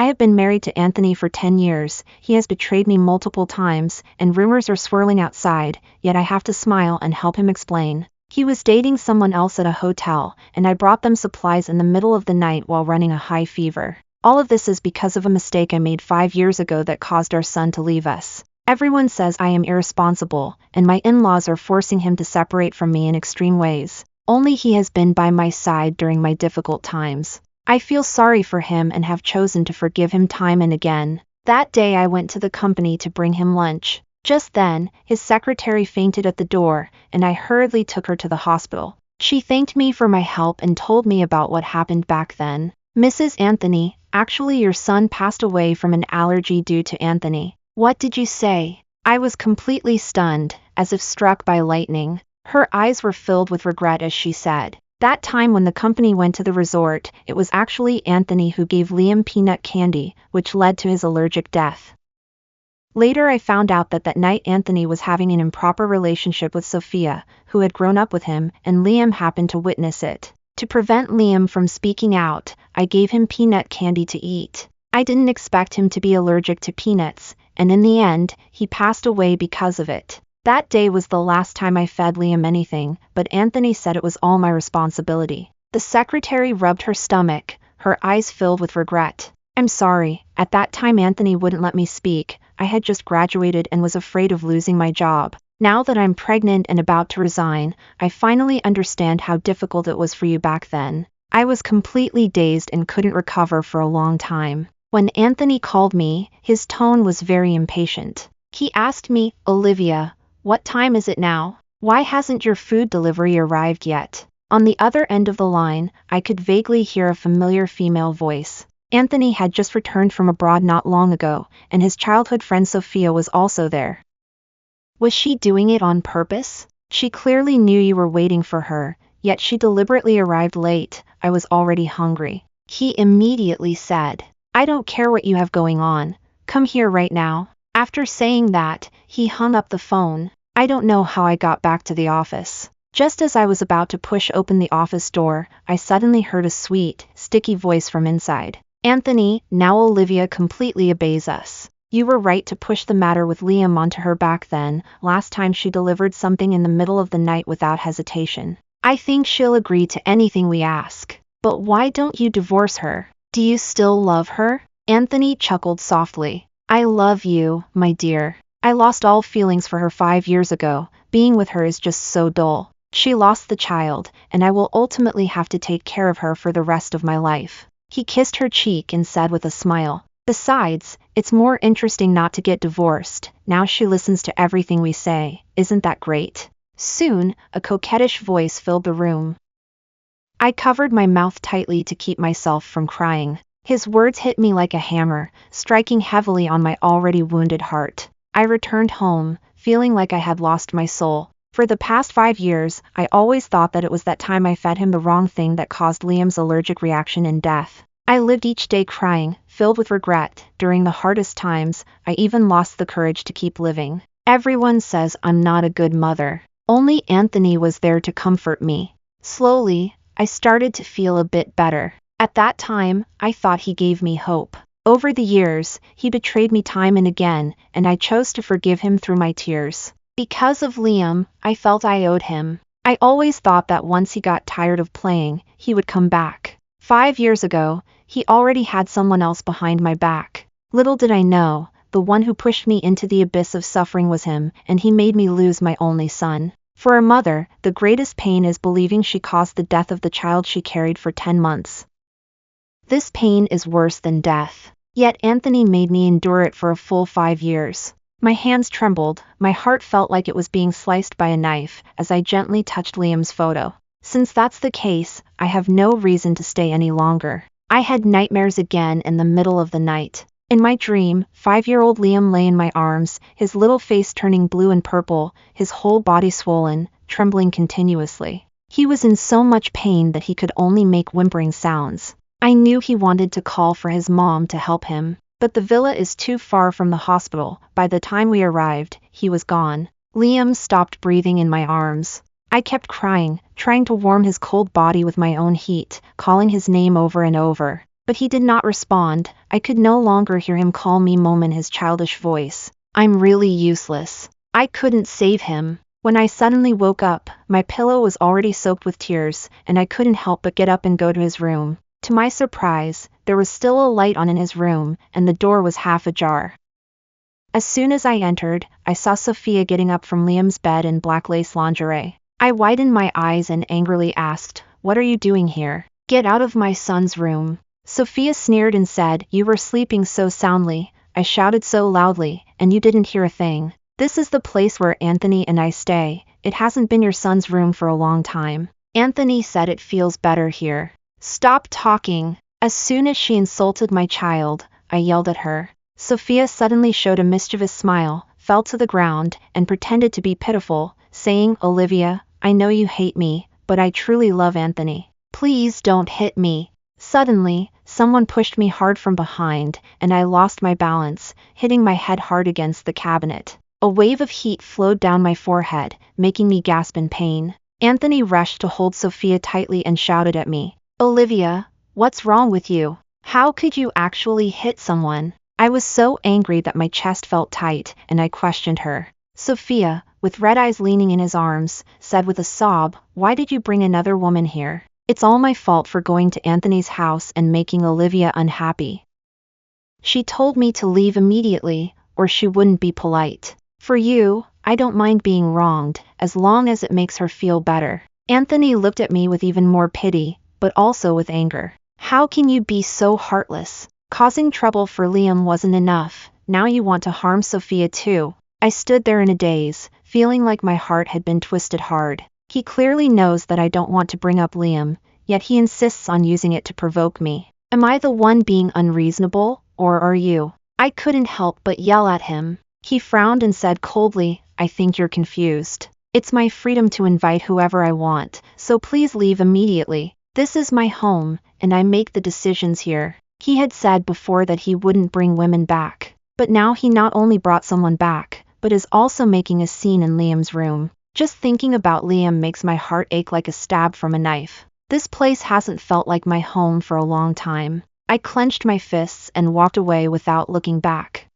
I have been married to Anthony for 10 years, he has betrayed me multiple times, and rumors are swirling outside, yet I have to smile and help him explain. He was dating someone else at a hotel, and I brought them supplies in the middle of the night while running a high fever. All of this is because of a mistake I made 5 years ago that caused our son to leave us. Everyone says I am irresponsible, and my in-laws are forcing him to separate from me in extreme ways. Only he has been by my side during my difficult times. I feel sorry for him and have chosen to forgive him time and again. That day I went to the company to bring him lunch. Just then, his secretary fainted at the door, and I hurriedly took her to the hospital. She thanked me for my help and told me about what happened back then. Mrs. Anthony, actually your son passed away from an allergy due to Anthony. What did you say? I was completely stunned, as if struck by lightning. Her eyes were filled with regret as she said, "That time when the company went to the resort, it was actually Anthony who gave Liam peanut candy, which led to his allergic death." Later I found out that night Anthony was having an improper relationship with Sophia, who had grown up with him, and Liam happened to witness it. To prevent Liam from speaking out, I gave him peanut candy to eat. I didn't expect him to be allergic to peanuts, and in the end, he passed away because of it. That day was the last time I fed Liam anything, but Anthony said it was all my responsibility. The secretary rubbed her stomach, her eyes filled with regret. "I'm sorry, at that time Anthony wouldn't let me speak. I had just graduated and was afraid of losing my job. Now that I'm pregnant and about to resign, I finally understand how difficult it was for you back then." I was completely dazed and couldn't recover for a long time. When Anthony called me, his tone was very impatient. He asked me, "Olivia, what time is it now? Why hasn't your food delivery arrived yet?" On the other end of the line, I could vaguely hear a familiar female voice. Anthony had just returned from abroad not long ago, and his childhood friend Sophia was also there. Was she doing it on purpose? She clearly knew you were waiting for her, yet she deliberately arrived late. I was already hungry. He immediately said, "I don't care what you have going on. Come here right now." After saying that, he hung up the phone. I don't know how I got back to the office. Just as I was about to push open the office door, I suddenly heard a sweet, sticky voice from inside. "Anthony, now Olivia completely obeys us. You were right to push the matter with Liam onto her back then. Last time she delivered something in the middle of the night without hesitation. I think she'll agree to anything we ask. But why don't you divorce her? Do you still love her?" Anthony chuckled softly. "I love you, my dear. I lost all feelings for her 5 years ago. Being with her is just so dull. She lost the child, and I will ultimately have to take care of her for the rest of my life." He kissed her cheek and said with a smile, "Besides, it's more interesting not to get divorced. Now she listens to everything we say. Isn't that great?" Soon, a coquettish voice filled the room. I covered my mouth tightly to keep myself from crying. His words hit me like a hammer, striking heavily on my already wounded heart. I returned home, feeling like I had lost my soul. For the past 5 years, I always thought that it was that time I fed him the wrong thing that caused Liam's allergic reaction and death. I lived each day crying, filled with regret. During the hardest times, I even lost the courage to keep living. Everyone says I'm not a good mother. Only Anthony was there to comfort me. Slowly, I started to feel a bit better. At that time, I thought he gave me hope. Over the years, he betrayed me time and again, and I chose to forgive him through my tears. Because of Liam, I felt I owed him. I always thought that once he got tired of playing, he would come back. 5 years ago, he already had someone else behind my back. Little did I know, the one who pushed me into the abyss of suffering was him, and he made me lose my only son. For a mother, the greatest pain is believing she caused the death of the child she carried for 10 months. This pain is worse than death. Yet Anthony made me endure it for a full 5 years. My hands trembled, my heart felt like it was being sliced by a knife, as I gently touched Liam's photo. Since that's the case, I have no reason to stay any longer. I had nightmares again in the middle of the night. In my dream, 5-year-old Liam lay in my arms, his little face turning blue and purple, his whole body swollen, trembling continuously. He was in so much pain that he could only make whimpering sounds. I knew he wanted to call for his mom to help him. But the villa is too far from the hospital. By the time we arrived, he was gone. Liam stopped breathing in my arms. I kept crying, trying to warm his cold body with my own heat, calling his name over and over. But he did not respond. I could no longer hear him call me Mom in his childish voice. I'm really useless. I couldn't save him. When I suddenly woke up, my pillow was already soaked with tears, and I couldn't help but get up and go to his room. To my surprise, there was still a light on in his room, and the door was half ajar. As soon as I entered, I saw Sophia getting up from Liam's bed in black lace lingerie. I widened my eyes and angrily asked, "What are you doing here? Get out of my son's room." Sophia sneered and said, "You were sleeping so soundly," I shouted so loudly, "and you didn't hear a thing. This is the place where Anthony and I stay. It hasn't been your son's room for a long time. Anthony said it feels better here." "Stop talking." As soon as she insulted my child, I yelled at her. Sophia suddenly showed a mischievous smile, fell to the ground, and pretended to be pitiful, saying, "Olivia, I know you hate me, but I truly love Anthony. Please don't hit me." Suddenly, someone pushed me hard from behind, and I lost my balance, hitting my head hard against the cabinet. A wave of heat flowed down my forehead, making me gasp in pain. Anthony rushed to hold Sophia tightly and shouted at me, "Olivia, what's wrong with you? How could you actually hit someone?" I was so angry that my chest felt tight, and I questioned her. Sophia, with red eyes leaning in his arms, said with a sob, "Why did you bring another woman here? It's all my fault for going to Anthony's house and making Olivia unhappy. She told me to leave immediately, or she wouldn't be polite. For you, I don't mind being wronged, as long as it makes her feel better." Anthony looked at me with even more pity, but also with anger. "How can you be so heartless? Causing trouble for Liam wasn't enough, now you want to harm Sophia too." I stood there in a daze, feeling like my heart had been twisted hard. He clearly knows that I don't want to bring up Liam, yet he insists on using it to provoke me. Am I the one being unreasonable, or are you? I couldn't help but yell at him. He frowned and said coldly, "I think you're confused. It's my freedom to invite whoever I want, so please leave immediately. This is my home, and I make the decisions here." He had said before that he wouldn't bring women back, but now he not only brought someone back, but is also making a scene in Liam's room. Just thinking about Liam makes my heart ache like a stab from a knife. This place hasn't felt like my home for a long time. I clenched my fists and walked away without looking back.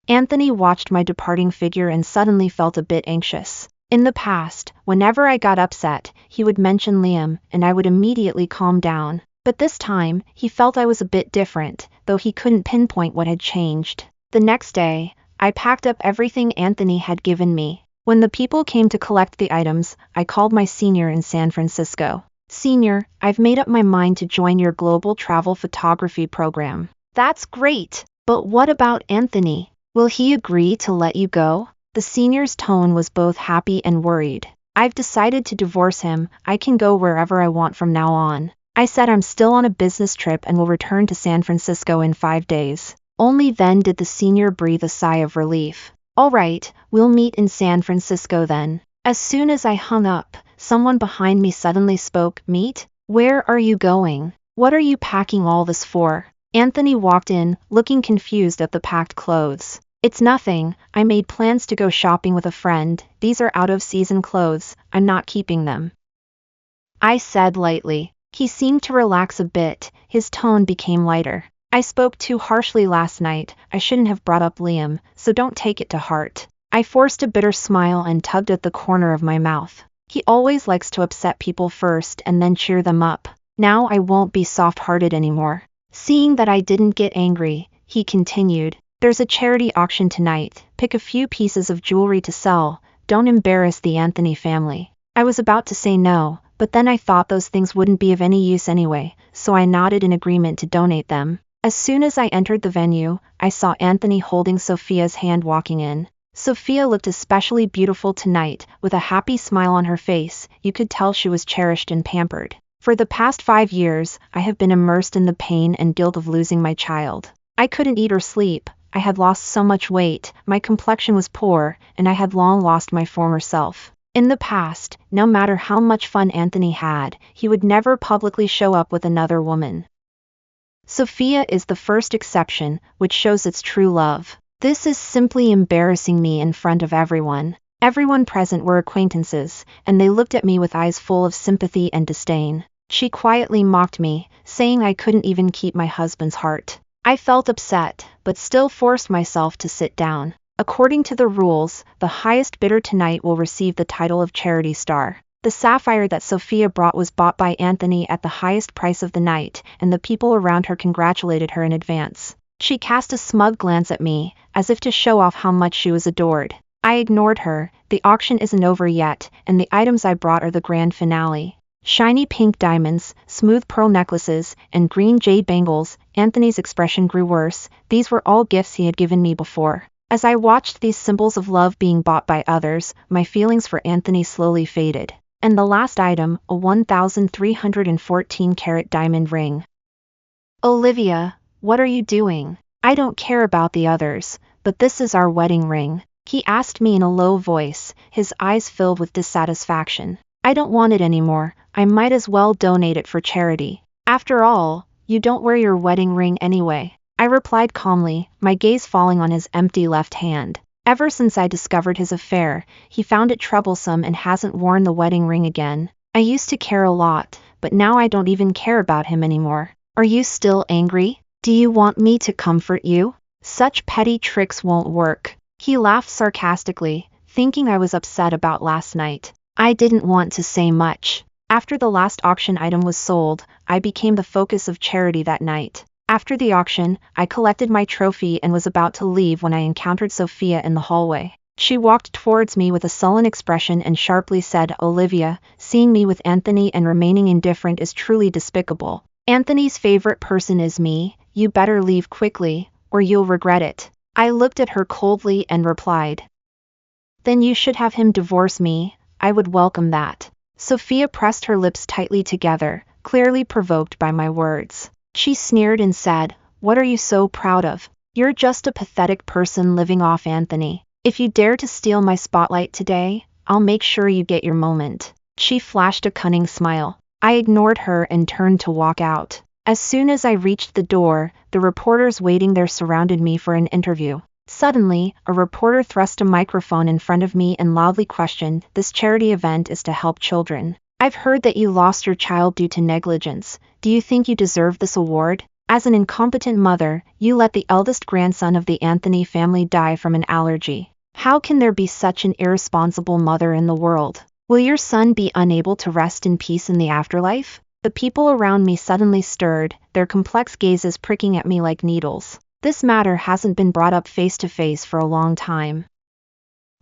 Anthony watched my departing figure and suddenly felt a bit anxious. In the past, whenever I got upset, he would mention Liam, and I would immediately calm down. But this time, he felt I was a bit different, though he couldn't pinpoint what had changed. The next day, I packed up everything Anthony had given me. When the people came to collect the items, I called my senior in San Francisco. "Senior, I've made up my mind to join your global travel photography program." "That's great, but what about Anthony? Will he agree to let you go?" The senior's tone was both happy and worried. "I've decided to divorce him. I can go wherever I want from now on." I said I'm still on a business trip and will return to San Francisco in 5 days. Only then did the senior breathe a sigh of relief. "All right, we'll meet in San Francisco then." As soon as I hung up, someone behind me suddenly spoke, "Meet? Where are you going? What are you packing all this for?" Anthony walked in, looking confused at the packed clothes. "It's nothing, I made plans to go shopping with a friend. These are out-of-season clothes, I'm not keeping them," I said lightly. He seemed to relax a bit, his tone became lighter. "I spoke too harshly last night, I shouldn't have brought up Liam, so don't take it to heart." I forced a bitter smile and tugged at the corner of my mouth. He always likes to upset people first and then cheer them up. Now I won't be soft-hearted anymore. Seeing that I didn't get angry, he continued, "There's a charity auction tonight, pick a few pieces of jewelry to sell, don't embarrass the Anthony family." I was about to say no, but then I thought those things wouldn't be of any use anyway, so I nodded in agreement to donate them. As soon as I entered the venue, I saw Anthony holding Sophia's hand walking in. Sophia looked especially beautiful tonight, with a happy smile on her face. You could tell she was cherished and pampered. For the past 5 years, I have been immersed in the pain and guilt of losing my child. I couldn't eat or sleep, I had lost so much weight, my complexion was poor, and I had long lost my former self. In the past, no matter how much fun Anthony had, he would never publicly show up with another woman. Sophia is the first exception, which shows its true love. This is simply embarrassing me in front of everyone. Everyone present were acquaintances, and they looked at me with eyes full of sympathy and disdain. She quietly mocked me, saying I couldn't even keep my husband's heart. I felt upset, but still forced myself to sit down. According to the rules, the highest bidder tonight will receive the title of Charity Star. The sapphire that Sophia brought was bought by Anthony at the highest price of the night, and the people around her congratulated her in advance. She cast a smug glance at me, as if to show off how much she was adored. I ignored her. The auction isn't over yet, and the items I brought are the grand finale. Shiny pink diamonds, smooth pearl necklaces, and green jade bangles. Anthony's expression grew worse. These were all gifts he had given me before. As I watched these symbols of love being bought by others, my feelings for Anthony slowly faded. And the last item, a 1,314-carat diamond ring. Olivia, what are you doing? I don't care about the others, but this is our wedding ring. He asked me in a low voice, his eyes filled with dissatisfaction. I don't want it anymore. I might as well donate it for charity. After all, you don't wear your wedding ring anyway. I replied calmly, my gaze falling on his empty left hand. Ever since I discovered his affair, he found it troublesome and hasn't worn the wedding ring again. I used to care a lot, but now I don't even care about him anymore. Are you still angry? Do you want me to comfort you? Such petty tricks won't work. He laughed sarcastically, thinking I was upset about last night. I didn't want to say much. After the last auction item was sold, I became the focus of charity that night. After the auction, I collected my trophy and was about to leave when I encountered Sophia in the hallway. She walked towards me with a sullen expression and sharply said, Olivia, seeing me with Anthony and remaining indifferent is truly despicable. Anthony's favorite person is me. You better leave quickly, or you'll regret it. I looked at her coldly and replied, then you should have him divorce me. I would welcome that. Sophia pressed her lips tightly together, clearly provoked by my words. She sneered and said, what are you so proud of? You're just a pathetic person living off Anthony. If you dare to steal my spotlight today, I'll make sure you get your moment. She flashed a cunning smile. I ignored her and turned to walk out. As soon as I reached the door, the reporters waiting there surrounded me for an interview. Suddenly, a reporter thrust a microphone in front of me and loudly questioned, this charity event is to help children. I've heard that you lost your child due to negligence. Do you think you deserve this award? As an incompetent mother, you let the eldest grandson of the Anthony family die from an allergy. How can there be such an irresponsible mother in the world? Will your son be unable to rest in peace in the afterlife? The people around me suddenly stirred, their complex gazes pricking at me like needles. This matter hasn't been brought up face to face for a long time.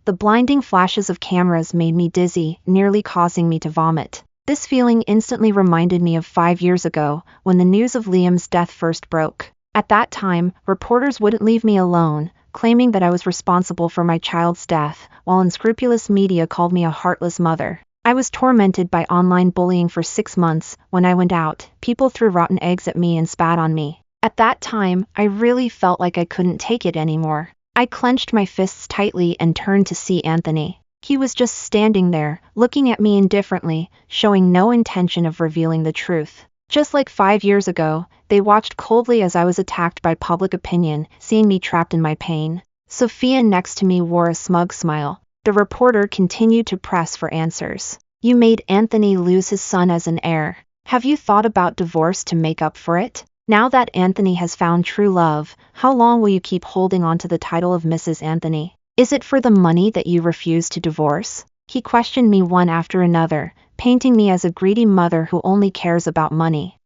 The blinding flashes of cameras made me dizzy, nearly causing me to vomit. This feeling instantly reminded me of 5 years ago, when the news of Liam's death first broke. At that time, reporters wouldn't leave me alone, claiming that I was responsible for my child's death, while unscrupulous media called me a heartless mother. I was tormented by online bullying for 6 months. When I went out, people threw rotten eggs at me and spat on me. At that time, I really felt like I couldn't take it anymore. I clenched my fists tightly and turned to see Anthony. He was just standing there, looking at me indifferently, showing no intention of revealing the truth. Just like 5 years ago, they watched coldly as I was attacked by public opinion, seeing me trapped in my pain. Sophia next to me wore a smug smile. The reporter continued to press for answers. You made Anthony lose his son as an heir. Have you thought about divorce to make up for it? Now that Anthony has found true love, how long will you keep holding on to the title of Mrs. Anthony? Is it for the money that you refuse to divorce? He questioned me one after another, painting me as a greedy mother who only cares about money.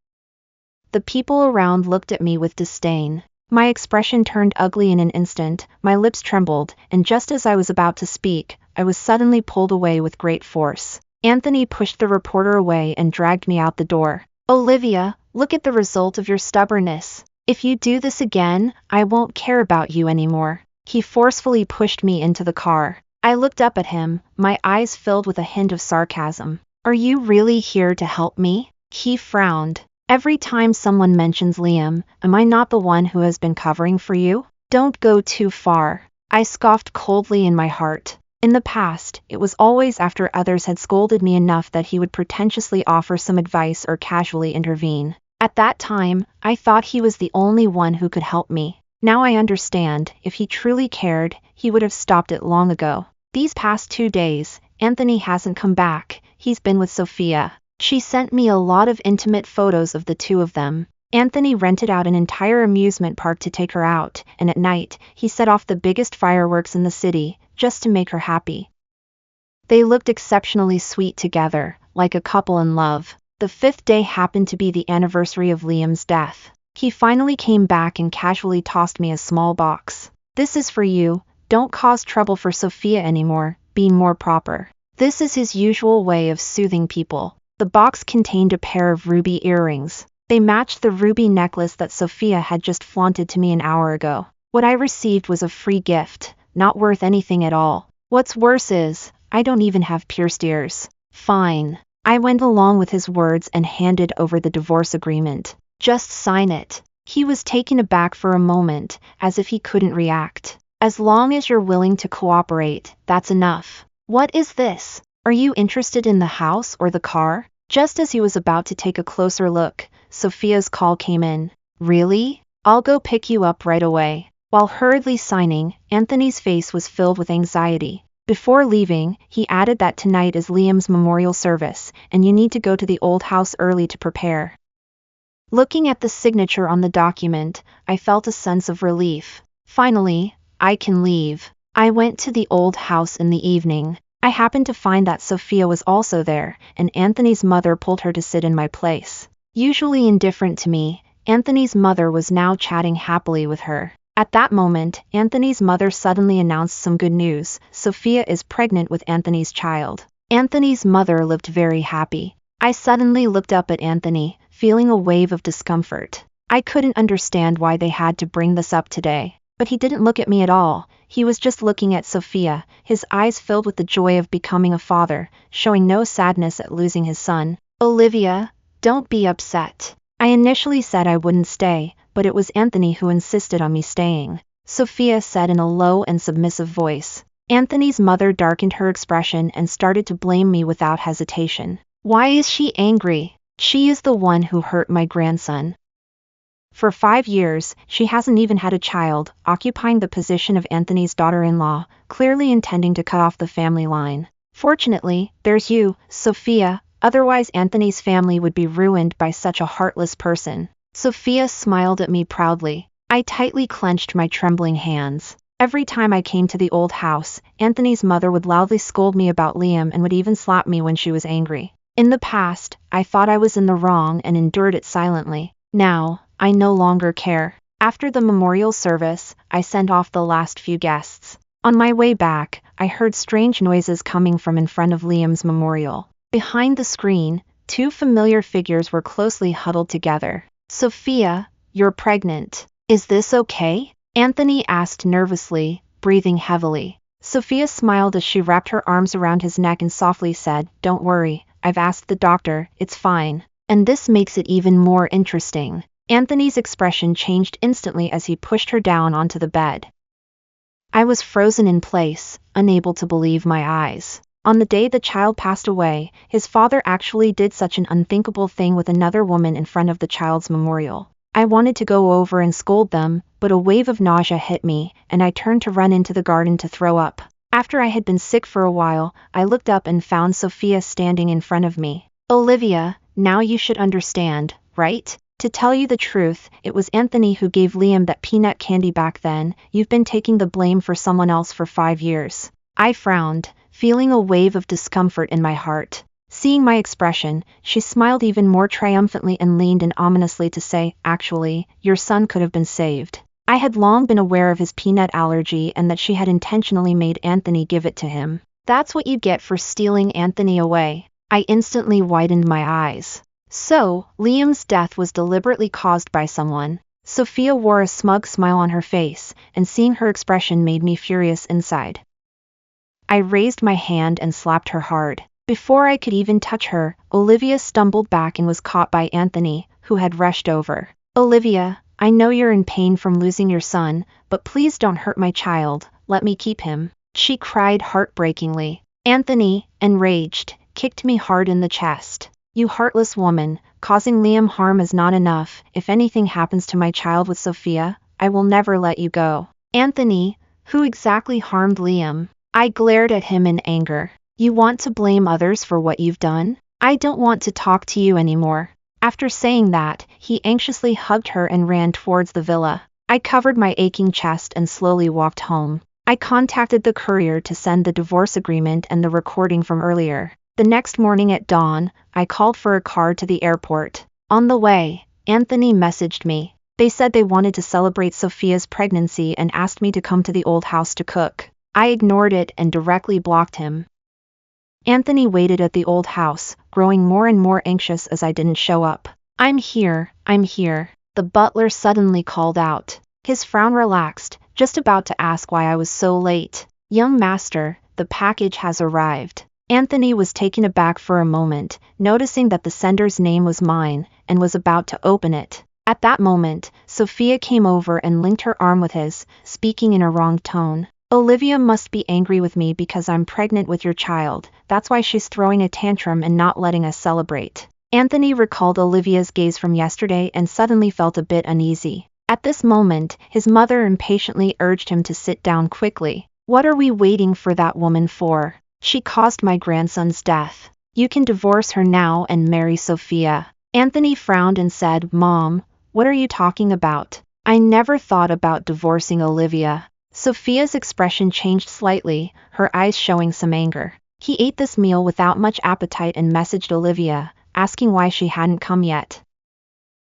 The people around looked at me with disdain. My expression turned ugly in an instant, my lips trembled, and just as I was about to speak, I was suddenly pulled away with great force. Anthony pushed the reporter away and dragged me out the door. Olivia, look at the result of your stubbornness. If you do this again, I won't care about you anymore. He forcefully pushed me into the car. I looked up at him, my eyes filled with a hint of sarcasm. Are you really here to help me? He frowned. Every time someone mentions Liam, am I not the one who has been covering for you? Don't go too far. I scoffed coldly in my heart. In the past, it was always after others had scolded me enough that he would pretentiously offer some advice or casually intervene. At that time, I thought he was the only one who could help me. Now I understand, if he truly cared, he would have stopped it long ago. These past 2 days, Anthony hasn't come back. He's been with Sophia. She sent me a lot of intimate photos of the two of them. Anthony rented out an entire amusement park to take her out, and at night, he set off the biggest fireworks in the city, just to make her happy. They looked exceptionally sweet together, like a couple in love. The fifth day happened to be the anniversary of Liam's death. He finally came back and casually tossed me a small box. "This is for you, don't cause trouble for Sophia anymore, be more proper." This is his usual way of soothing people. The box contained a pair of ruby earrings. They matched the ruby necklace that Sophia had just flaunted to me an hour ago. What I received was a free gift, not worth anything at all. What's worse is, I don't even have pierced ears. Fine. I went along with his words and handed over the divorce agreement. "Just sign it." He was taken aback for a moment, as if he couldn't react. "As long as you're willing to cooperate, that's enough." "What is this? Are you interested in the house or the car?" Just as he was about to take a closer look, Sophia's call came in. "Really? I'll go pick you up right away." While hurriedly signing, Anthony's face was filled with anxiety. Before leaving, he added that tonight is Liam's memorial service, and you need to go to the old house early to prepare. Looking at the signature on the document, I felt a sense of relief. Finally, I can leave. I went to the old house in the evening. I happened to find that Sophia was also there, and Anthony's mother pulled her to sit in my place. Usually indifferent to me, Anthony's mother was now chatting happily with her. At that moment, Anthony's mother suddenly announced some good news. Sophia is pregnant with Anthony's child. Anthony's mother looked very happy. I suddenly looked up at Anthony, feeling a wave of discomfort. I couldn't understand why they had to bring this up today. But he didn't look at me at all. He was just looking at Sophia, his eyes filled with the joy of becoming a father, showing no sadness at losing his son. "Olivia, don't be upset." I initially said I wouldn't stay, but it was Anthony who insisted on me staying. Sophia said in a low and submissive voice. Anthony's mother darkened her expression and started to blame me without hesitation. "Why is she angry? She is the one who hurt my grandson. For 5 years, she hasn't even had a child," occupying the position of Anthony's daughter-in-law, clearly intending to cut off the family line. "Fortunately, there's you, Sophia, otherwise Anthony's family would be ruined by such a heartless person." Sophia smiled at me proudly. I tightly clenched my trembling hands. Every time I came to the old house, Anthony's mother would loudly scold me about Liam and would even slap me when she was angry. In the past, I thought I was in the wrong and endured it silently. Now, I no longer care. After the memorial service, I sent off the last few guests. On my way back, I heard strange noises coming from in front of Liam's memorial. Behind the screen, 2 familiar figures were closely huddled together. "Sophia, you're pregnant. Is this okay?" Anthony asked nervously, breathing heavily. Sophia smiled as she wrapped her arms around his neck and softly said, "Don't worry, I've asked the doctor, it's fine." And this makes it even more interesting. Anthony's expression changed instantly as he pushed her down onto the bed. I was frozen in place, unable to believe my eyes. On the day the child passed away, his father actually did such an unthinkable thing with another woman in front of the child's memorial. I wanted to go over and scold them, but a wave of nausea hit me, and I turned to run into the garden to throw up. After I had been sick for a while, I looked up and found Sophia standing in front of me. "Olivia, now you should understand, right? To tell you the truth, it was Anthony who gave Liam that peanut candy back then. You've been taking the blame for someone else for 5 years. I frowned, feeling a wave of discomfort in my heart. Seeing my expression, she smiled even more triumphantly and leaned in ominously to say, "Actually, your son could have been saved." I had long been aware of his peanut allergy and that she had intentionally made Anthony give it to him. That's what you get for stealing Anthony away. I instantly widened my eyes. So, Liam's death was deliberately caused by someone. Sophia wore a smug smile on her face, and seeing her expression made me furious inside. I raised my hand and slapped her hard. Before I could even touch her, Olivia stumbled back and was caught by Anthony, who had rushed over. "Olivia, I know you're in pain from losing your son, but please don't hurt my child, let me keep him," she cried heartbreakingly. Anthony, enraged, kicked me hard in the chest. "You heartless woman, causing Liam harm is not enough. If anything happens to my child with Sophia, I will never let you go." "Anthony, who exactly harmed Liam?" I glared at him in anger. "You want to blame others for what you've done? I don't want to talk to you anymore. After saying that, he anxiously hugged her and ran towards the villa. I covered my aching chest and slowly walked home. I contacted the courier to send the divorce agreement and the recording from earlier. The next morning at dawn, I called for a car to the airport. On the way, Anthony messaged me. They said they wanted to celebrate Sophia's pregnancy and asked me to come to the old house to cook. I ignored it and directly blocked him. Anthony waited at the old house, growing more and more anxious as I didn't show up. I'm here, the butler suddenly called out. His frown relaxed, just about to ask why I was so late. Young master, the package has arrived. Anthony was taken aback for a moment, noticing that the sender's name was mine, and was about to open it. At that moment, Sophia came over and linked her arm with his, speaking in a wrong tone. Olivia must be angry with me because I'm pregnant with your child, that's why she's throwing a tantrum and not letting us celebrate. Anthony recalled Olivia's gaze from yesterday and suddenly felt a bit uneasy. At this moment, his mother impatiently urged him to sit down quickly. What are we waiting for that woman for? She caused my grandson's death. You can divorce her now and marry Sophia. Anthony frowned and said, Mom, what are you talking about? I never thought about divorcing Olivia. Sophia's expression changed slightly, her eyes showing some anger. He ate this meal without much appetite and messaged Olivia, asking why she hadn't come yet.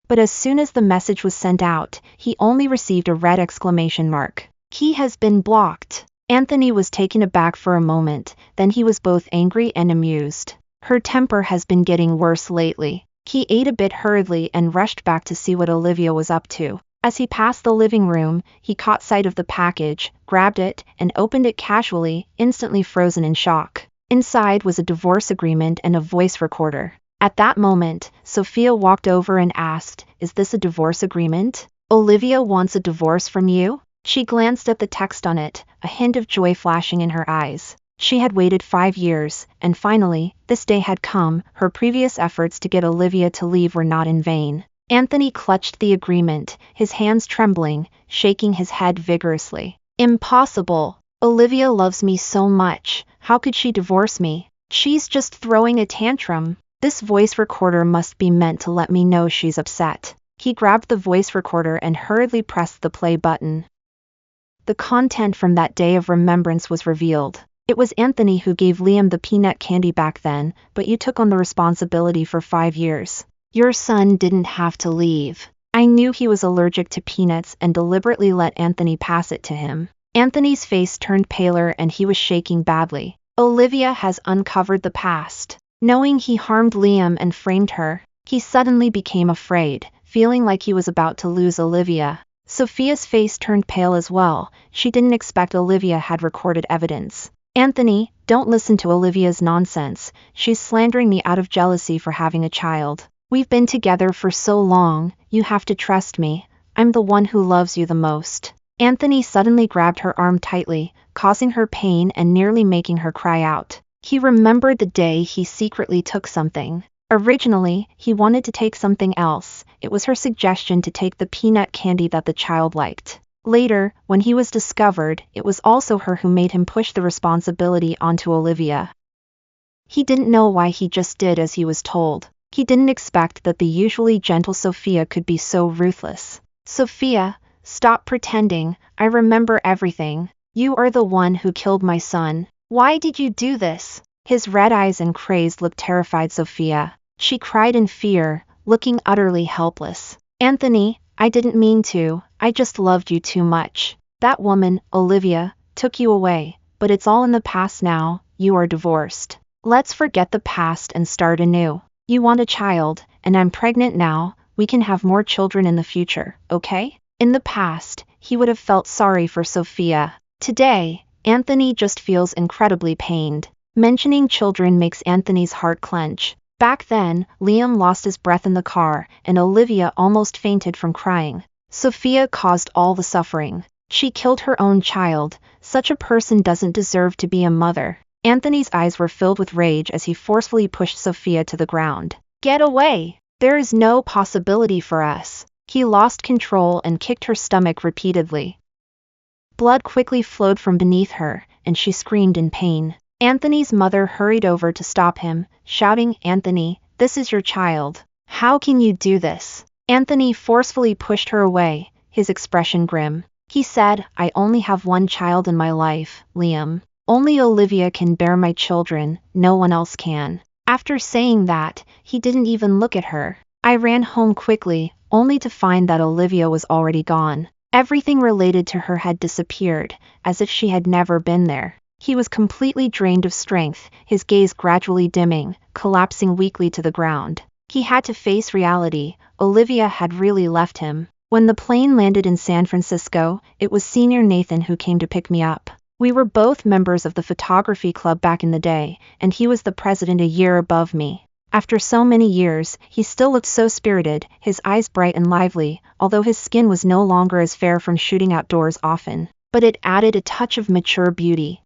But as soon as the message was sent out, he only received a red exclamation mark. He has been blocked. Anthony was taken aback for a moment, then he was both angry and amused. Her temper has been getting worse lately. He ate a bit hurriedly and rushed back to see what Olivia was up to. As he passed the living room, he caught sight of the package, grabbed it, and opened it casually, instantly frozen in shock. Inside was a divorce agreement and a voice recorder. At that moment, Sophia walked over and asked, Is this a divorce agreement? Olivia wants a divorce from you? She glanced at the text on it, a hint of joy flashing in her eyes. She had waited 5 years, and finally, this day had come. Her previous efforts to get Olivia to leave were not in vain. Anthony clutched the agreement, his hands trembling, shaking his head vigorously. Impossible! Olivia loves me so much, how could she divorce me? She's just throwing a tantrum. This voice recorder must be meant to let me know she's upset. He grabbed the voice recorder and hurriedly pressed the play button. The content from that day of remembrance was revealed. It was Anthony who gave Liam the peanut candy back then, but you took on the responsibility for 5 years. Your son didn't have to leave. I knew he was allergic to peanuts and deliberately let Anthony pass it to him. Anthony's face turned paler and he was shaking badly. Olivia has uncovered the past. Knowing he harmed Liam and framed her, he suddenly became afraid, feeling like he was about to lose Olivia. Sophia's face turned pale as well. She didn't expect Olivia had recorded evidence. Anthony, don't listen to Olivia's nonsense. She's slandering me out of jealousy for having a child. We've been together for so long, you have to trust me. I'm the one who loves you the most. Anthony suddenly grabbed her arm tightly, causing her pain and nearly making her cry out. He remembered the day he secretly took something. Originally, he wanted to take something else. It was her suggestion to take the peanut candy that the child liked. Later, when he was discovered, it was also her who made him push the responsibility onto Olivia. He didn't know why he just did as he was told. He didn't expect that the usually gentle Sophia could be so ruthless. Sophia, stop pretending. I remember everything. You are the one who killed my son. Why did you do this? His red eyes and crazed look terrified Sophia. She cried in fear, looking utterly helpless. Anthony, I didn't mean to. I just loved you too much. That woman, Olivia, took you away, but it's all in the past now. You are divorced. Let's forget the past and start anew. You want a child, and I'm pregnant now. We can have more children in the future, okay? In the past, he would have felt sorry for Sophia. Today, Anthony just feels incredibly pained. Mentioning children makes Anthony's heart clench. Back then, Liam lost his breath in the car, and Olivia almost fainted from crying. Sophia caused all the suffering. She killed her own child. Such a person doesn't deserve to be a mother. Anthony's eyes were filled with rage as he forcefully pushed Sophia to the ground. Get away! There is no possibility for us. He lost control and kicked her stomach repeatedly. Blood quickly flowed from beneath her, and she screamed in pain. Anthony's mother hurried over to stop him, shouting, "Anthony, this is your child. How can you do this?" Anthony forcefully pushed her away, his expression grim. He said, "I only have one child in my life, Liam. Only Olivia can bear my children, no one else can." After saying that, he didn't even look at her. I ran home quickly, only to find that Olivia was already gone. Everything related to her had disappeared, as if she had never been there. He was completely drained of strength, his gaze gradually dimming, collapsing weakly to the ground. He had to face reality. Olivia had really left him. When the plane landed in San Francisco, it was Senior Nathan who came to pick me up. We were both members of the photography club back in the day, and he was the president a year above me. After so many years, he still looked so spirited, his eyes bright and lively, although his skin was no longer as fair from shooting outdoors often. But it added a touch of mature beauty.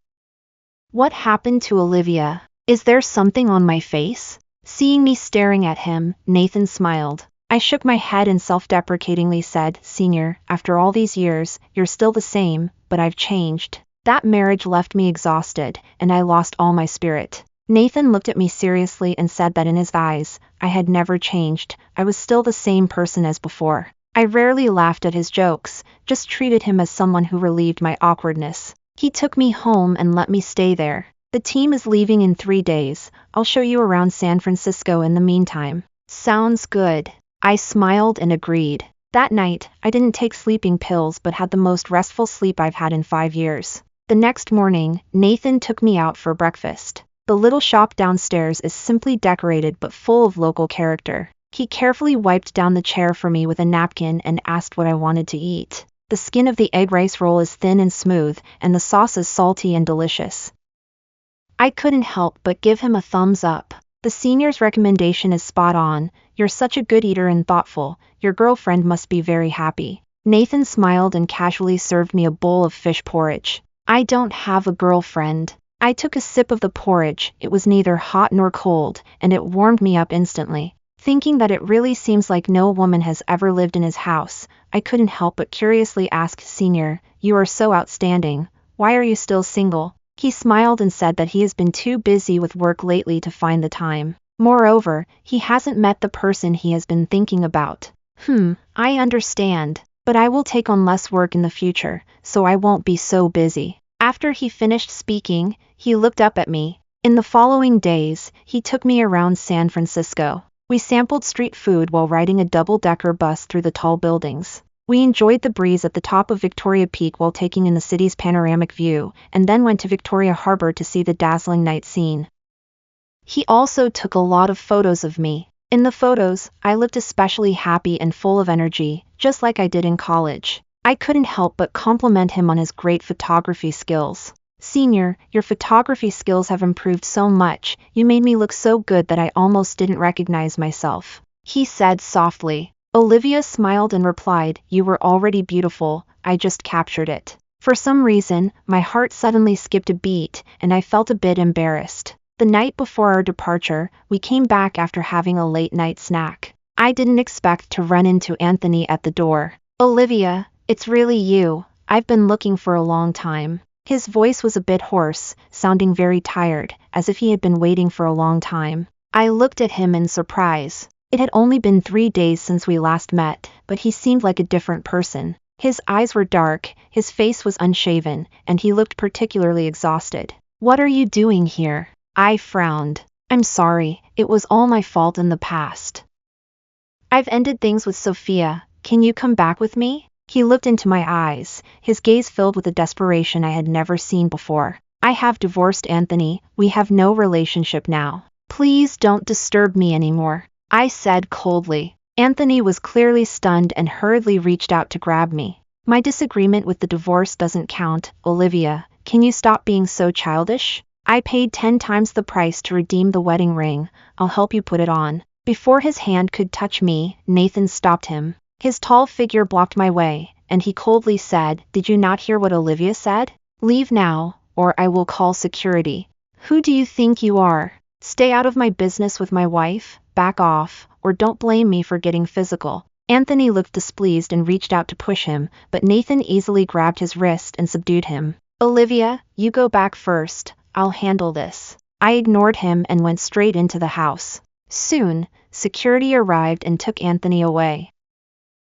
"What happened to Olivia? Is there something on my face?" Seeing me staring at him, Nathan smiled. I shook my head and self-deprecatingly said, "Senior, after all these years, you're still the same, but I've changed. That marriage left me exhausted, and I lost all my spirit." Nathan looked at me seriously and said that in his eyes, I had never changed. I was still the same person as before. I rarely laughed at his jokes, just treated him as someone who relieved my awkwardness. He took me home and let me stay there. "The team is leaving in 3 days. I'll show you around San Francisco in the meantime." "Sounds good." I smiled and agreed. That night, I didn't take sleeping pills but had the most restful sleep I've had in 5 years. The next morning, Nathan took me out for breakfast. The little shop downstairs is simply decorated but full of local character. He carefully wiped down the chair for me with a napkin and asked what I wanted to eat. The skin of the egg rice roll is thin and smooth, and the sauce is salty and delicious. I couldn't help but give him a thumbs up. "The senior's recommendation is spot on. You're such a good eater and thoughtful. Your girlfriend must be very happy." Nathan smiled and casually served me a bowl of fish porridge. "I don't have a girlfriend." I took a sip of the porridge. It was neither hot nor cold, and it warmed me up instantly. Thinking that it really seems like no woman has ever lived in his house, I couldn't help but curiously ask, "Senior, you are so outstanding. Why are you still single?" He smiled and said that he has been too busy with work lately to find the time. Moreover, he hasn't met the person he has been thinking about. I understand. But I will take on less work in the future, so I won't be so busy." After he finished speaking, he looked up at me. In the following days, he took me around San Francisco. We sampled street food while riding a double-decker bus through the tall buildings. We enjoyed the breeze at the top of Victoria Peak while taking in the city's panoramic view, and then went to Victoria Harbor to see the dazzling night scene. He also took a lot of photos of me. In the photos, I looked especially happy and full of energy, just like I did in college. I couldn't help but compliment him on his great photography skills. "Senior, your photography skills have improved so much. You made me look so good that I almost didn't recognize myself," he said softly. Olivia smiled and replied, "You were already beautiful, I just captured it." For some reason, my heart suddenly skipped a beat, and I felt a bit embarrassed. The night before our departure, we came back after having a late-night snack. I didn't expect to run into Anthony at the door. "Olivia, it's really you. I've been looking for a long time." His voice was a bit hoarse, sounding very tired, as if he had been waiting for a long time. I looked at him in surprise. It had only been 3 days since we last met, but he seemed like a different person. His eyes were dark, his face was unshaven, and he looked particularly exhausted. "What are you doing here?" I frowned. "I'm sorry, it was all my fault in the past. I've ended things with Sophia. Can you come back with me?" He looked into my eyes, his gaze filled with a desperation I had never seen before. "I have divorced Anthony. We have no relationship now. Please don't disturb me anymore," I said coldly. Anthony was clearly stunned and hurriedly reached out to grab me. "My disagreement with the divorce doesn't count, Olivia. Can you stop being so childish? I paid 10 times the price to redeem the wedding ring. I'll help you put it on." Before his hand could touch me, Nathan stopped him. His tall figure blocked my way, and he coldly said, "Did you not hear what Olivia said? Leave now, or I will call security." "Who do you think you are? Stay out of my business with my wife, back off, or don't blame me for getting physical." Anthony looked displeased and reached out to push him, but Nathan easily grabbed his wrist and subdued him. "Olivia, you go back first. I'll handle this. I ignored him and went straight into the house. Soon, security arrived and took Anthony away.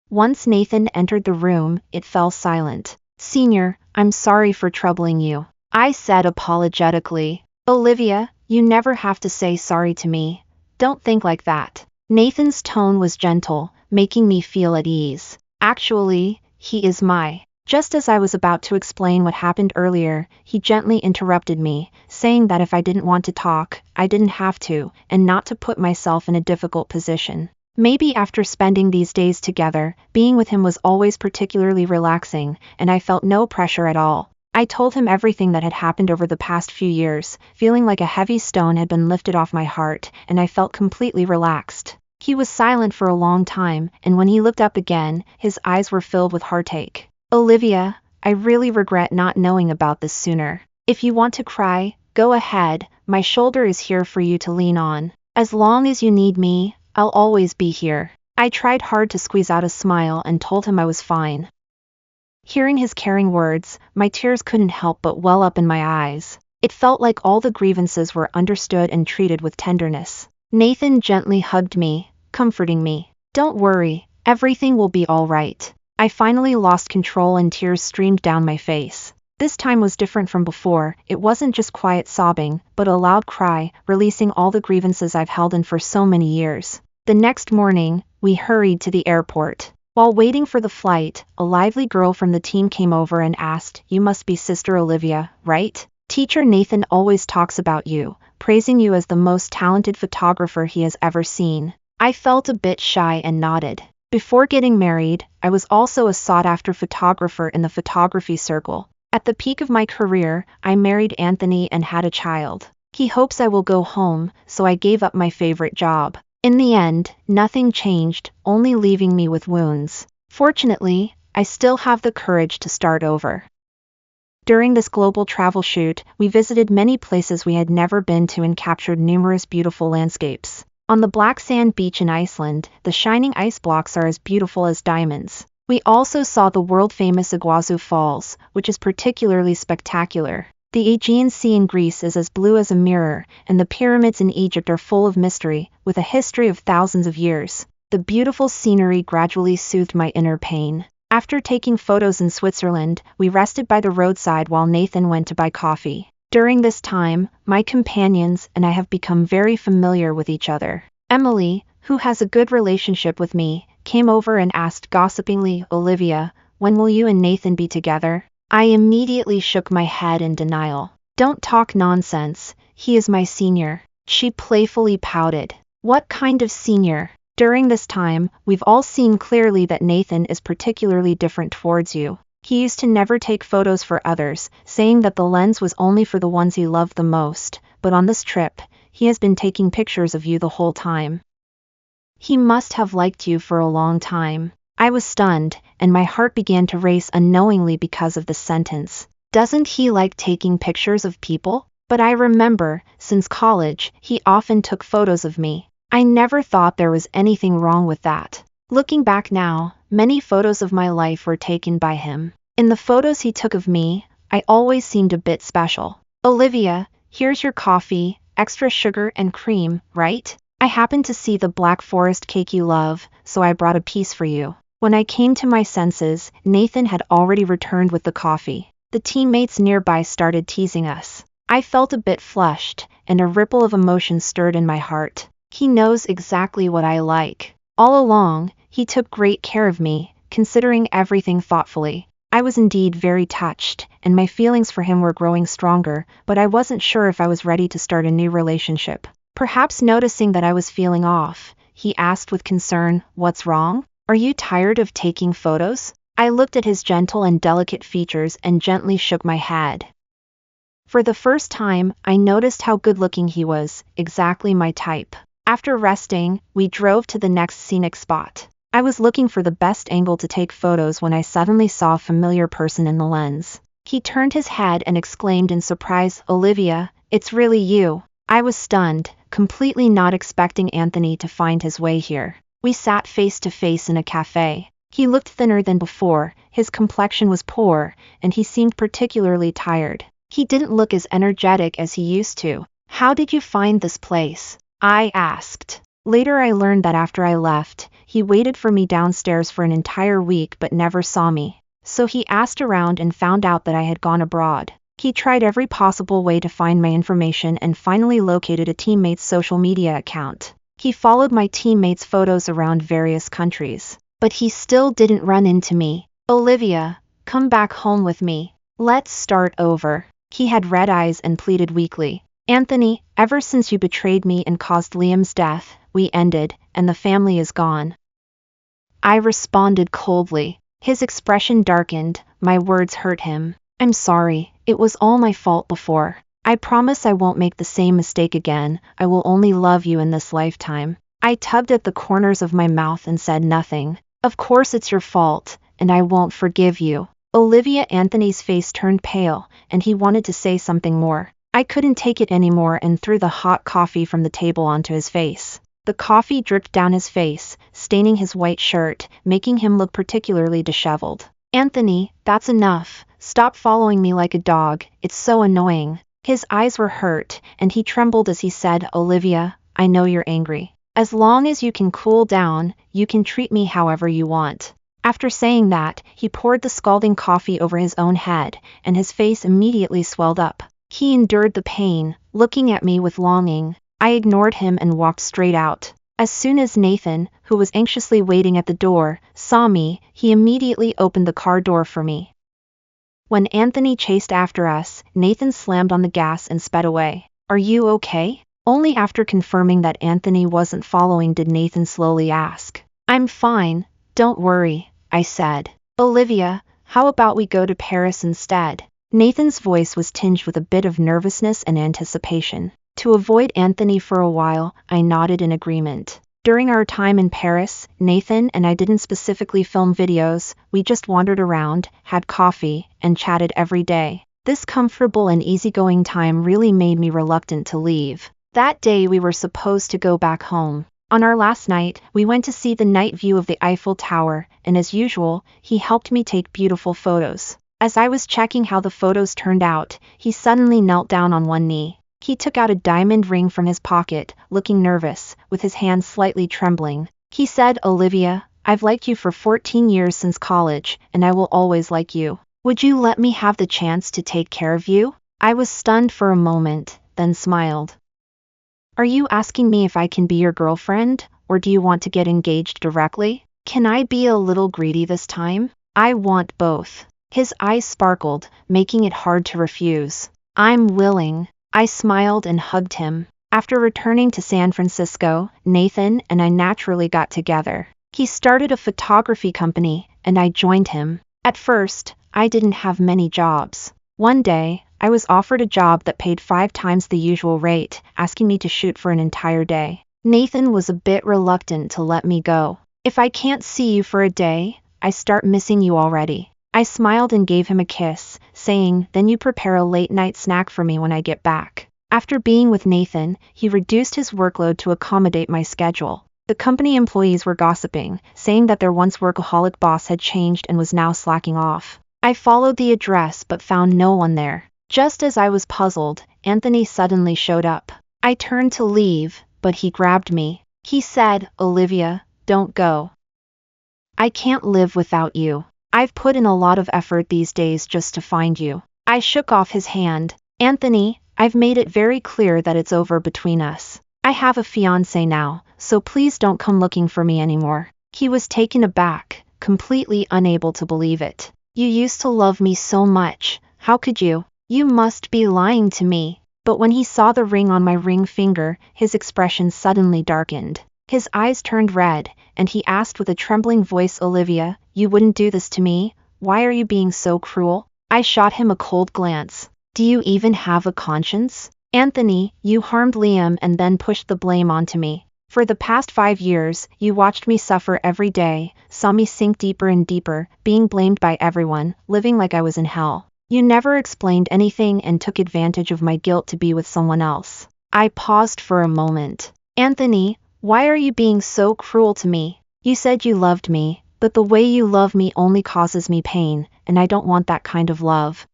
Once Nathan entered the room, it fell silent. "Senior, I'm sorry for troubling you," I said apologetically. "Olivia, you never have to say sorry to me. Don't think like that." Nathan's tone was gentle, making me feel at ease. "Actually, he is my..." Just as I was about to explain what happened earlier, he gently interrupted me, saying that if I didn't want to talk, I didn't have to, and not to put myself in a difficult position. Maybe after spending these days together, being with him was always particularly relaxing, and I felt no pressure at all. I told him everything that had happened over the past few years, feeling like a heavy stone had been lifted off my heart, and I felt completely relaxed. He was silent for a long time, and when he looked up again, his eyes were filled with heartache. "Olivia, I really regret not knowing about this sooner. If you want to cry, go ahead, my shoulder is here for you to lean on. As long as you need me, I'll always be here." I tried hard to squeeze out a smile and told him I was fine. Hearing his caring words, my tears couldn't help but well up in my eyes. It felt like all the grievances were understood and treated with tenderness. Nathan gently hugged me, comforting me. "Don't worry, everything will be all right." I finally lost control and tears streamed down my face. This time was different from before. It wasn't just quiet sobbing, but a loud cry, releasing all the grievances I've held in for so many years. The next morning, we hurried to the airport. While waiting for the flight, a lively girl from the team came over and asked, "You must be Sister Olivia, right? Teacher Nathan always talks about you, praising you as the most talented photographer he has ever seen." I felt a bit shy and nodded. Before getting married, I was also a sought-after photographer in the photography circle. At the peak of my career, I married Anthony and had a child. He hopes I will go home, so I gave up my favorite job. In the end, nothing changed, only leaving me with wounds. Fortunately, I still have the courage to start over. During this global travel shoot, we visited many places we had never been to and captured numerous beautiful landscapes. On the black sand beach in Iceland, the shining ice blocks are as beautiful as diamonds. We also saw the world-famous Iguazu Falls, which is particularly spectacular. The Aegean Sea in Greece is as blue as a mirror, and the pyramids in Egypt are full of mystery, with a history of thousands of years. The beautiful scenery gradually soothed my inner pain. After taking photos in Switzerland, we rested by the roadside while Nathan went to buy coffee. During this time, my companions and I have become very familiar with each other. Emily, who has a good relationship with me, came over and asked gossipingly, "Olivia, when will you and Nathan be together?" I immediately shook my head in denial. "Don't talk nonsense, he is my senior." She playfully pouted. "What kind of senior?" During this time, we've all seen clearly that Nathan is particularly different towards you. He used to never take photos for others, saying that the lens was only for the ones he loved the most, but on this trip, he has been taking pictures of you the whole time. He must have liked you for a long time. I was stunned, and my heart began to race unknowingly because of this sentence. Doesn't he like taking pictures of people? But I remember, since college, he often took photos of me. I never thought there was anything wrong with that. Looking back now, many photos of my life were taken by him. In the photos he took of me, I always seemed a bit special. "Olivia, here's your coffee, extra sugar and cream, right? I happened to see the Black Forest cake you love, so I brought a piece for you." When I came to my senses, Nathan had already returned with the coffee. The teammates nearby started teasing us. I felt a bit flushed, and a ripple of emotion stirred in my heart. He knows exactly what I like. All along, he took great care of me, considering everything thoughtfully. I was indeed very touched, and my feelings for him were growing stronger, but I wasn't sure if I was ready to start a new relationship. Perhaps noticing that I was feeling off, he asked with concern, "What's wrong? Are you tired of taking photos?" I looked at his gentle and delicate features and gently shook my head. For the first time, I noticed how good-looking he was, exactly my type. After resting, we drove to the next scenic spot. I was looking for the best angle to take photos when I suddenly saw a familiar person in the lens. He turned his head and exclaimed in surprise, "Olivia, it's really you." I was stunned, completely not expecting Anthony to find his way here. We sat face to face in a cafe. He looked thinner than before, his complexion was poor, and he seemed particularly tired. He didn't look as energetic as he used to. How did you find this place? I asked. Later I learned that after I left, he waited for me downstairs for an entire week but never saw me. So he asked around and found out that I had gone abroad. He tried every possible way to find my information and finally located a teammate's social media account. He followed my teammates' photos around various countries. But he still didn't run into me. Olivia, come back home with me. Let's start over. He had red eyes and pleaded weakly. Anthony, ever since you betrayed me and caused Liam's death, we ended, and the family is gone. I responded coldly. His expression darkened, my words hurt him. I'm sorry, it was all my fault before. I promise I won't make the same mistake again, I will only love you in this lifetime. I tugged at the corners of my mouth and said nothing. Of course it's your fault, and I won't forgive you. Olivia Anthony's face turned pale, and he wanted to say something more. I couldn't take it anymore and threw the hot coffee from the table onto his face. The coffee dripped down his face, staining his white shirt, making him look particularly disheveled. Anthony, that's enough. Stop following me like a dog, it's so annoying. His eyes were hurt, and he trembled as he said, Olivia, I know you're angry. As long as you can cool down, you can treat me however you want. After saying that, he poured the scalding coffee over his own head, and his face immediately swelled up. He endured the pain, looking at me with longing. I ignored him and walked straight out. As soon as Nathan, who was anxiously waiting at the door, saw me, he immediately opened the car door for me. When Anthony chased after us, Nathan slammed on the gas and sped away. Are you okay? Only after confirming that Anthony wasn't following did Nathan slowly ask. I'm fine, don't worry, I said. Olivia, how about we go to Paris instead? Nathan's voice was tinged with a bit of nervousness and anticipation. To avoid Anthony for a while, I nodded in agreement. During our time in Paris, Nathan and I didn't specifically film videos, we just wandered around, had coffee, and chatted every day. This comfortable and easygoing time really made me reluctant to leave. That day we were supposed to go back home. On our last night, we went to see the night view of the Eiffel Tower, and as usual, he helped me take beautiful photos. As I was checking how the photos turned out, he suddenly knelt down on one knee. He took out a diamond ring from his pocket, looking nervous, with his hands slightly trembling. He said, Olivia, I've liked you for 14 years since college, and I will always like you. Would you let me have the chance to take care of you? I was stunned for a moment, then smiled. Are you asking me if I can be your girlfriend, or do you want to get engaged directly? Can I be a little greedy this time? I want both. His eyes sparkled, making it hard to refuse. I'm willing. I smiled and hugged him. After returning to San Francisco, Nathan and I naturally got together. He started a photography company, and I joined him. At first, I didn't have many jobs. One day, I was offered a job that paid 5 times the usual rate, asking me to shoot for an entire day. Nathan was a bit reluctant to let me go. If I can't see you for a day, I start missing you already. I smiled and gave him a kiss, saying, then you prepare a late-night snack for me when I get back. After being with Nathan, he reduced his workload to accommodate my schedule. The company employees were gossiping, saying that their once workaholic boss had changed and was now slacking off. I followed the address but found no one there. Just as I was puzzled, Anthony suddenly showed up. I turned to leave, but he grabbed me. He said, Olivia, don't go. I can't live without you. I've put in a lot of effort these days just to find you. I shook off his hand. Anthony, I've made it very clear that it's over between us. I have a fiancé now, so please don't come looking for me anymore. He was taken aback, completely unable to believe it. You used to love me so much. How could you? You must be lying to me. But when he saw the ring on my ring finger, his expression suddenly darkened. His eyes turned red, and he asked with a trembling voice, Olivia, you wouldn't do this to me? Why are you being so cruel? I shot him a cold glance. Do you even have a conscience? Anthony, you harmed Liam and then pushed the blame onto me. For the past 5 years, you watched me suffer every day, saw me sink deeper and deeper, being blamed by everyone, living like I was in hell. You never explained anything and took advantage of my guilt to be with someone else. I paused for a moment. Anthony, why are you being so cruel to me? You said you loved me, but the way you love me only causes me pain, and I don't want that kind of love.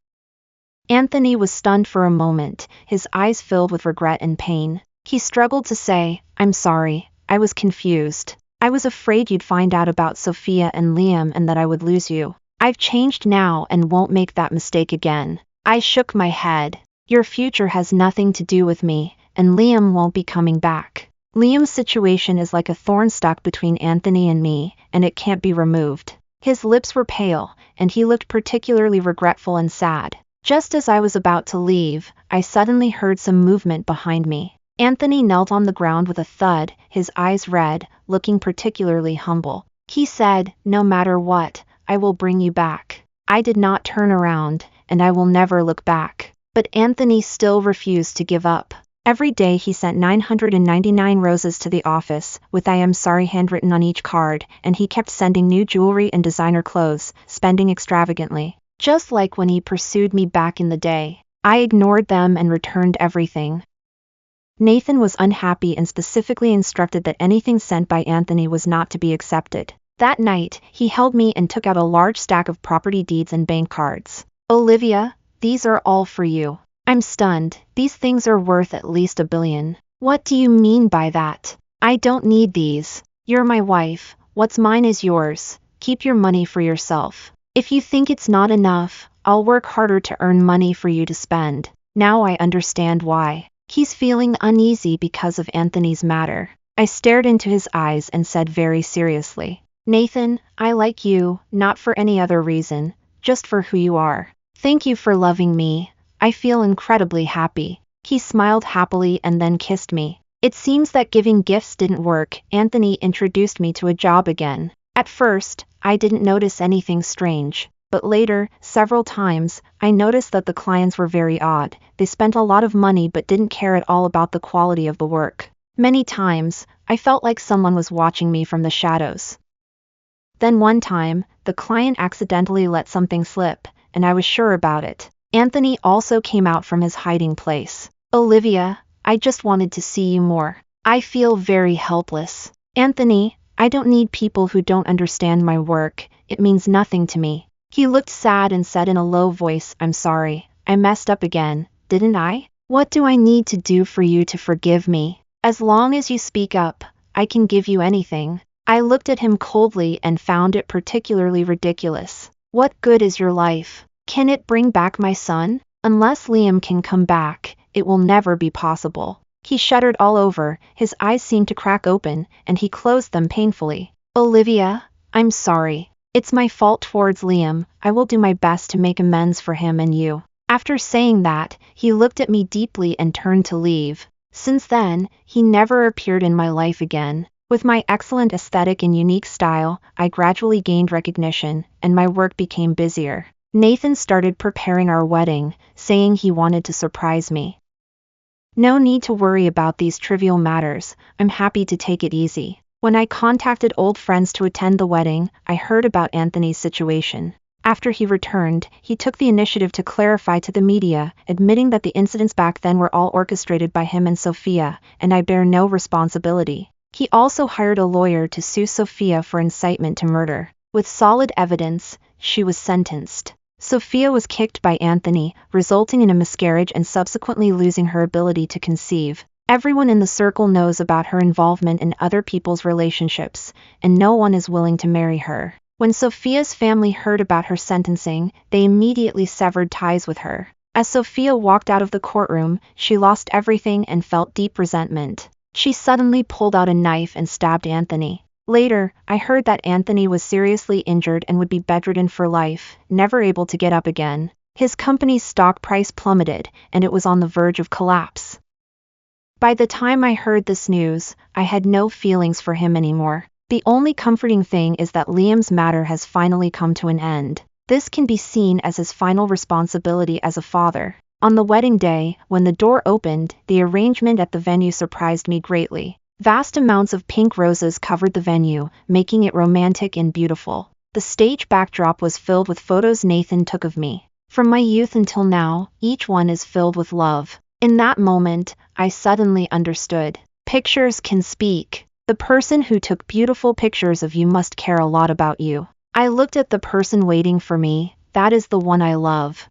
Anthony was stunned for a moment, his eyes filled with regret and pain. He struggled to say, "I'm sorry, I was confused. I was afraid you'd find out about Sophia and Liam and that I would lose you. I've changed now and won't make that mistake again." I shook my head. "Your future has nothing to do with me, and Liam won't be coming back. Liam's situation is like a thorn stuck between Anthony and me, and it can't be removed." His lips were pale, and he looked particularly regretful and sad. Just as I was about to leave, I suddenly heard some movement behind me. Anthony knelt on the ground with a thud, his eyes red, looking particularly humble. He said, "No matter what, I will bring you back." I did not turn around, and I will never look back. But Anthony still refused to give up. Every day he sent 999 roses to the office, with "I am sorry" handwritten on each card, and he kept sending new jewelry and designer clothes, spending extravagantly. Just like when he pursued me back in the day. I ignored them and returned everything. Nathan was unhappy and specifically instructed that anything sent by Anthony was not to be accepted. That night, he held me and took out a large stack of property deeds and bank cards. "Olivia, these are all for you." I'm stunned. "These things are worth at least $1 billion. What do you mean by that? I don't need these. You're my wife. What's mine is yours. Keep your money for yourself. If you think it's not enough, I'll work harder to earn money for you to spend." Now I understand why. He's feeling uneasy because of Anthony's matter. I stared into his eyes and said very seriously, "Nathan, I like you, not for any other reason, just for who you are. Thank you for loving me. I feel incredibly happy." He smiled happily and then kissed me. It seems that giving gifts didn't work. Anthony introduced me to a job again. At first, I didn't notice anything strange, but later, several times, I noticed that the clients were very odd. They spent a lot of money but didn't care at all about the quality of the work. Many times, I felt like someone was watching me from the shadows. Then one time, the client accidentally let something slip, and I was sure about it. Anthony also came out from his hiding place. "Olivia, I just wanted to see you more. I feel very helpless." "Anthony, I don't need people who don't understand my work. It means nothing to me." He looked sad and said in a low voice, "I'm sorry. I messed up again, didn't I? What do I need to do for you to forgive me? As long as you speak up, I can give you anything." I looked at him coldly and found it particularly ridiculous. What good is your life? Can it bring back my son? Unless Liam can come back, it will never be possible. He shuddered all over, his eyes seemed to crack open, and he closed them painfully. "Olivia, I'm sorry. It's my fault towards Liam. I will do my best to make amends for him and you." After saying that, he looked at me deeply and turned to leave. Since then, he never appeared in my life again. With my excellent aesthetic and unique style, I gradually gained recognition, and my work became busier. Nathan started preparing our wedding, saying he wanted to surprise me. No need to worry about these trivial matters. I'm happy to take it easy. When I contacted old friends to attend the wedding, I heard about Anthony's situation. After he returned, he took the initiative to clarify to the media, admitting that the incidents back then were all orchestrated by him and Sophia, and I bear no responsibility. He also hired a lawyer to sue Sophia for incitement to murder. With solid evidence, she was sentenced. Sophia was kicked by Anthony, resulting in a miscarriage and subsequently losing her ability to conceive. Everyone in the circle knows about her involvement in other people's relationships, and no one is willing to marry her. When Sophia's family heard about her sentencing, they immediately severed ties with her. As Sophia walked out of the courtroom, she lost everything and felt deep resentment. She suddenly pulled out a knife and stabbed Anthony. Later, I heard that Anthony was seriously injured and would be bedridden for life, never able to get up again. His company's stock price plummeted, and it was on the verge of collapse. By the time I heard this news, I had no feelings for him anymore. The only comforting thing is that Liam's matter has finally come to an end. This can be seen as his final responsibility as a father. On the wedding day, when the door opened, the arrangement at the venue surprised me greatly. Vast amounts of pink roses covered the venue, making it romantic and beautiful. The stage backdrop was filled with photos Nathan took of me. From my youth until now, each one is filled with love. In that moment, I suddenly understood. Pictures can speak. The person who took beautiful pictures of you must care a lot about you. I looked at the person waiting for me. That is the one I love.